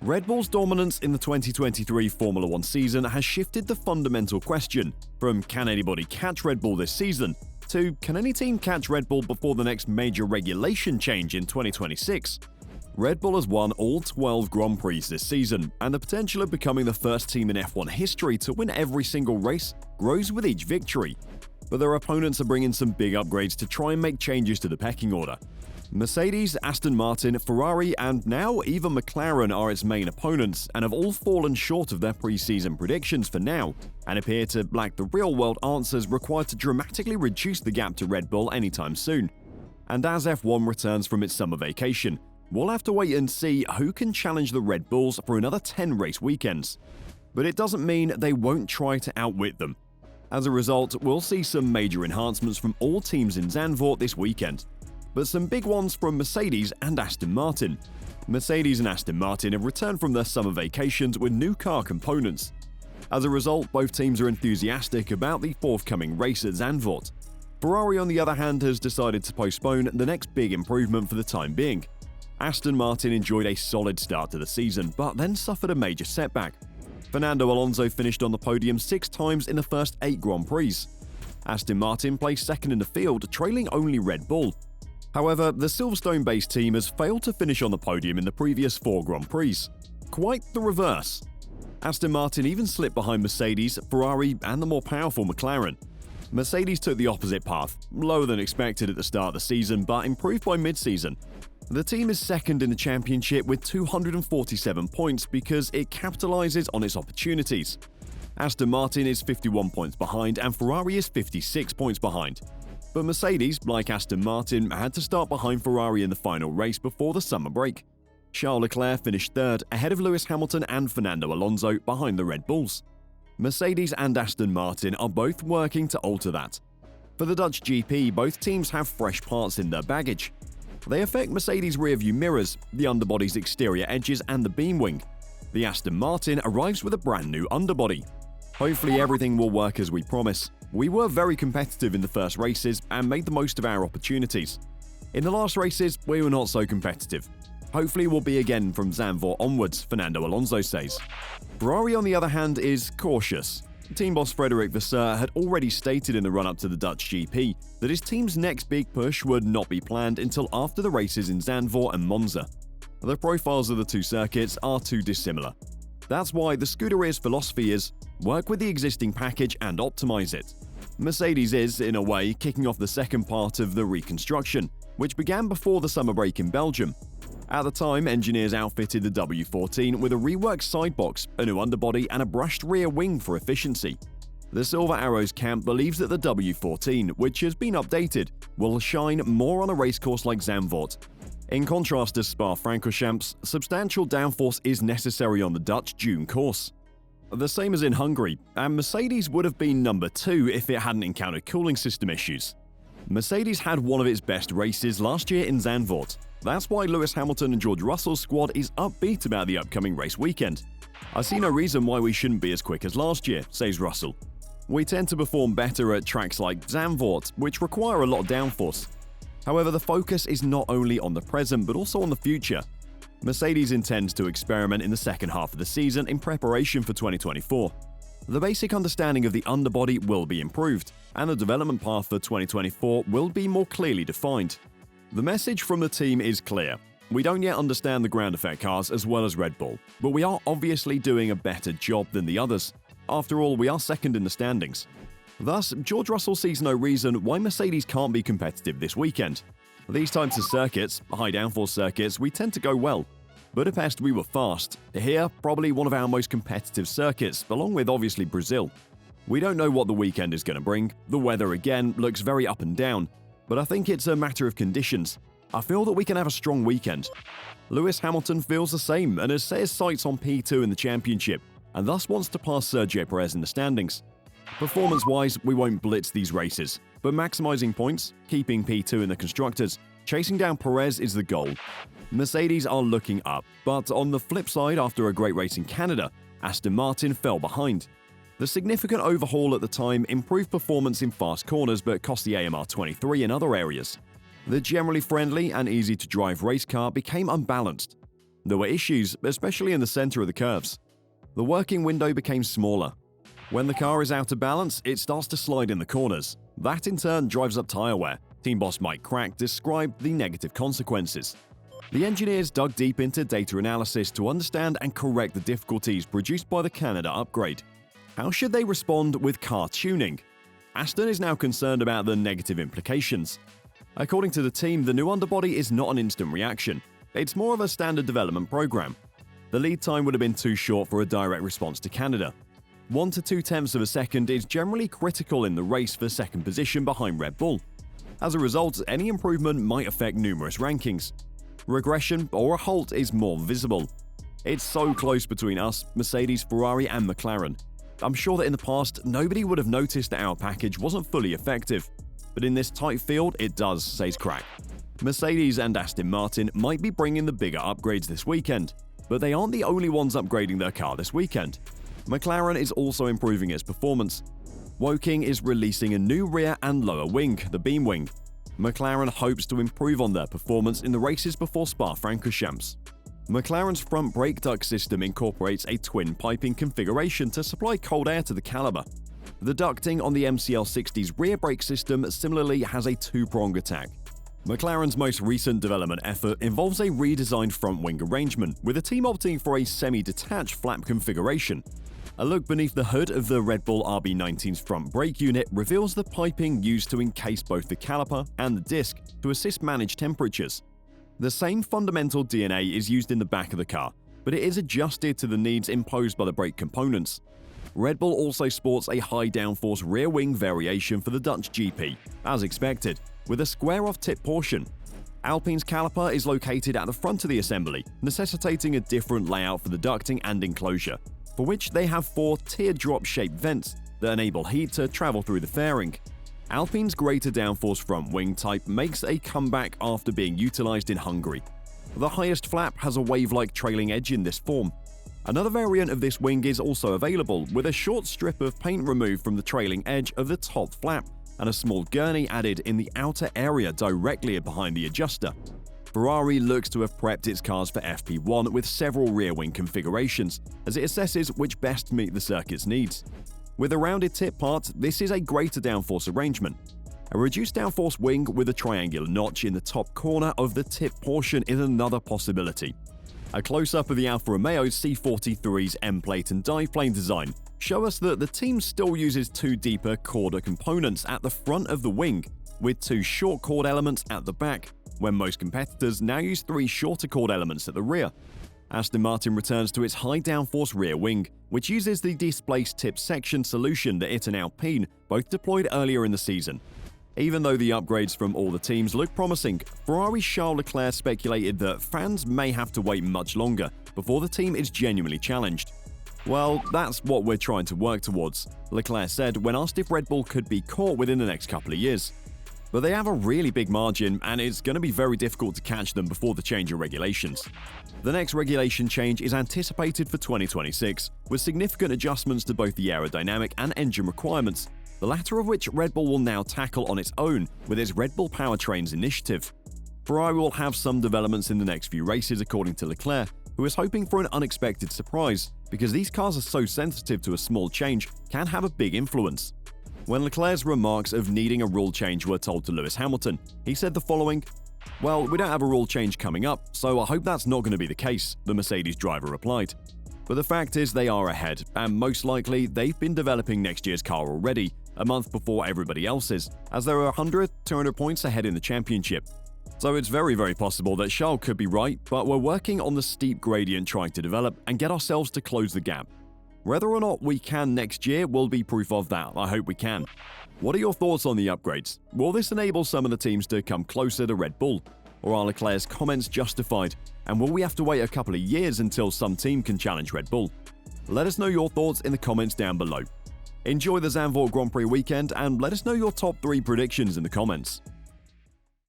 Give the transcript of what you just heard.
Red Bull's dominance in the 2023 Formula One season has shifted the fundamental question from can anybody catch Red Bull this season to can any team catch Red Bull before the next major regulation change in 2026? Red Bull has won all 12 Grand Prix this season, and the potential of becoming the first team in F1 history to win every single race grows with each victory. But their opponents are bringing some big upgrades to try and make changes to the pecking order. Mercedes, Aston Martin, Ferrari, and now even McLaren are its main opponents and have all fallen short of their pre-season predictions for now and appear to lack the real-world answers required to dramatically reduce the gap to Red Bull anytime soon. And as F1 returns from its summer vacation, we'll have to wait and see who can challenge the Red Bulls for another 10 race weekends. But it doesn't mean they won't try to outwit them. As a result, we'll see some major enhancements from all teams in Zandvoort this weekend, but some big ones from Mercedes and Aston Martin. Mercedes and Aston Martin have returned from their summer vacations with new car components. As a result, both teams are enthusiastic about the forthcoming race at Zandvoort. Ferrari, on the other hand, has decided to postpone the next big improvement for the time being. Aston Martin enjoyed a solid start to the season, but then suffered a major setback. Fernando Alonso finished on the podium 6 times in the first 8 Grand Prix. Aston Martin placed second in the field, trailing only Red Bull. However, the Silverstone-based team has failed to finish on the podium in the previous 4 Grand Prix. Quite the reverse. Aston Martin even slipped behind Mercedes, Ferrari, and the more powerful McLaren. Mercedes took the opposite path, lower than expected at the start of the season, but improved by mid-season. The team is second in the championship with 247 points because it capitalizes on its opportunities. Aston Martin is 51 points behind and Ferrari is 56 points behind. But Mercedes, like Aston Martin, had to start behind Ferrari in the final race before the summer break. Charles Leclerc finished third, ahead of Lewis Hamilton and Fernando Alonso behind the Red Bulls. Mercedes and Aston Martin are both working to alter that. For the Dutch GP, both teams have fresh parts in their baggage. They affect Mercedes' rearview mirrors, the underbody's exterior edges, and the beam wing. The Aston Martin arrives with a brand new underbody. Hopefully everything will work as we promise. We were very competitive in the first races and made the most of our opportunities. In the last races, we were not so competitive. Hopefully we'll be again from Zandvoort onwards, Fernando Alonso says. Ferrari, on the other hand, is cautious. Team boss Frédéric Vasseur had already stated in the run-up to the Dutch GP that his team's next big push would not be planned until after the races in Zandvoort and Monza. The profiles of the two circuits are too dissimilar. That's why the Scuderia's philosophy is work with the existing package and optimize it. Mercedes is, in a way, kicking off the second part of the reconstruction, which began before the summer break in Belgium. At the time, engineers outfitted the W14 with a reworked sidebox, a new underbody, and a brushed rear wing for efficiency. The Silver Arrows camp believes that the W14, which has been updated, will shine more on a racecourse like Zandvoort. In contrast to Spa-Francorchamps, substantial downforce is necessary on the Dutch Dune course. The same as in Hungary, and Mercedes would have been number 2 if it hadn't encountered cooling system issues. Mercedes had one of its best races last year in Zandvoort. That's why Lewis Hamilton and George Russell's squad is upbeat about the upcoming race weekend. I see no reason why we shouldn't be as quick as last year, says Russell. We tend to perform better at tracks like Zandvoort, which require a lot of downforce. However, the focus is not only on the present but also on the future. Mercedes intends to experiment in the second half of the season in preparation for 2024. The basic understanding of the underbody will be improved, and the development path for 2024 will be more clearly defined. The message from the team is clear. We don't yet understand the ground effect cars as well as Red Bull, but we are obviously doing a better job than the others. After all, we are second in the standings. Thus, George Russell sees no reason why Mercedes can't be competitive this weekend. These types of circuits, high downforce circuits, we tend to go well. Budapest, we were fast. Here, probably one of our most competitive circuits, along with obviously Brazil. We don't know what the weekend is going to bring. The weather, again, looks very up and down. But I think it's a matter of conditions. I feel that we can have a strong weekend. Lewis Hamilton feels the same and has set his sights on P2 in the championship, and thus wants to pass Sergio Perez in the standings. Performance-wise, we won't blitz these races, but maximizing points, keeping P2 in the constructors, chasing down Perez is the goal. Mercedes are looking up, but on the flip side, after a great race in Canada, Aston Martin fell behind. The significant overhaul at the time improved performance in fast corners but cost the AMR 23 in other areas. The generally friendly and easy-to-drive race car became unbalanced. There were issues, especially in the center of the curves. The working window became smaller. When the car is out of balance, it starts to slide in the corners. That in turn drives up tire wear. Team boss Mike Crack described the negative consequences. The engineers dug deep into data analysis to understand and correct the difficulties produced by the Canada upgrade. How should they respond with car tuning? Aston is now concerned about the negative implications. According to the team, the new underbody is not an instant reaction. It's more of a standard development program. The lead time would have been too short for a direct response to Canada. 1 to 2 tenths of a second is generally critical in the race for second position behind Red Bull. As a result, any improvement might affect numerous rankings. Regression or a halt is more visible. It's so close between us, Mercedes, Ferrari and McLaren. I'm sure that in the past, nobody would have noticed that our package wasn't fully effective. But in this tight field, it does, says Crack. Mercedes and Aston Martin might be bringing the bigger upgrades this weekend, but they aren't the only ones upgrading their car this weekend. McLaren is also improving its performance. Woking is releasing a new rear and lower wing, the beam wing. McLaren hopes to improve on their performance in the races before Spa-Francorchamps. McLaren's front brake duct system incorporates a twin piping configuration to supply cold air to the caliber. The ducting on the MCL60's rear brake system similarly has a two-prong attack. McLaren's most recent development effort involves a redesigned front wing arrangement, with the team opting for a semi-detached flap configuration. A look beneath the hood of the Red Bull RB19's front brake unit reveals the piping used to encase both the caliper and the disc to assist manage temperatures. The same fundamental DNA is used in the back of the car, but it is adjusted to the needs imposed by the brake components. Red Bull also sports a high downforce rear wing variation for the Dutch GP, as expected, with a square-off tip portion. Alpine's caliper is located at the front of the assembly, necessitating a different layout for the ducting and enclosure, for which they have 4 teardrop-shaped vents that enable heat to travel through the fairing. Alpine's greater downforce front wing type makes a comeback after being utilized in Hungary. The highest flap has a wave-like trailing edge in this form. Another variant of this wing is also available, with a short strip of paint removed from the trailing edge of the top flap and a small gurney added in the outer area directly behind the adjuster. Ferrari looks to have prepped its cars for FP1 with several rear wing configurations, as it assesses which best meet the circuit's needs. With a rounded tip part, this is a greater downforce arrangement. A reduced downforce wing with a triangular notch in the top corner of the tip portion is another possibility. A close-up of the Alfa Romeo C43's M-plate and dive plane design show us that the team still uses 2 deeper chorder components at the front of the wing, with 2 short chord elements at the back, when most competitors now use 3 shorter chord elements at the rear. Aston Martin returns to its high downforce rear wing, which uses the displaced tip section solution that it and Alpine both deployed earlier in the season. Even though the upgrades from all the teams look promising, Ferrari's Charles Leclerc speculated that fans may have to wait much longer before the team is genuinely challenged. Well, that's what we're trying to work towards, Leclerc said when asked if Red Bull could be caught within the next couple of years. But they have a really big margin, and it's going to be very difficult to catch them before the change in regulations. The next regulation change is anticipated for 2026, with significant adjustments to both the aerodynamic and engine requirements, the latter of which Red Bull will now tackle on its own with its Red Bull Powertrains initiative. Ferrari will have some developments in the next few races, according to Leclerc, who is hoping for an unexpected surprise, because these cars are so sensitive to a small change can have a big influence. When Leclerc's remarks of needing a rule change were told to Lewis Hamilton, he said the following: "Well, we don't have a rule change coming up, so I hope that's not going to be the case," the Mercedes driver replied. But the fact is they are ahead, and most likely they've been developing next year's car already, a month before everybody else is, as there are 100-200 points ahead in the championship. So it's very, very possible that Charles could be right, but we're working on the steep gradient trying to develop and get ourselves to close the gap. Whether or not we can next year will be proof of that. I hope we can. What are your thoughts on the upgrades? Will this enable some of the teams to come closer to Red Bull? Or are Leclerc's comments justified? And will we have to wait a couple of years until some team can challenge Red Bull? Let us know your thoughts in the comments down below. Enjoy the Zandvoort Grand Prix weekend and let us know your top 3 predictions in the comments.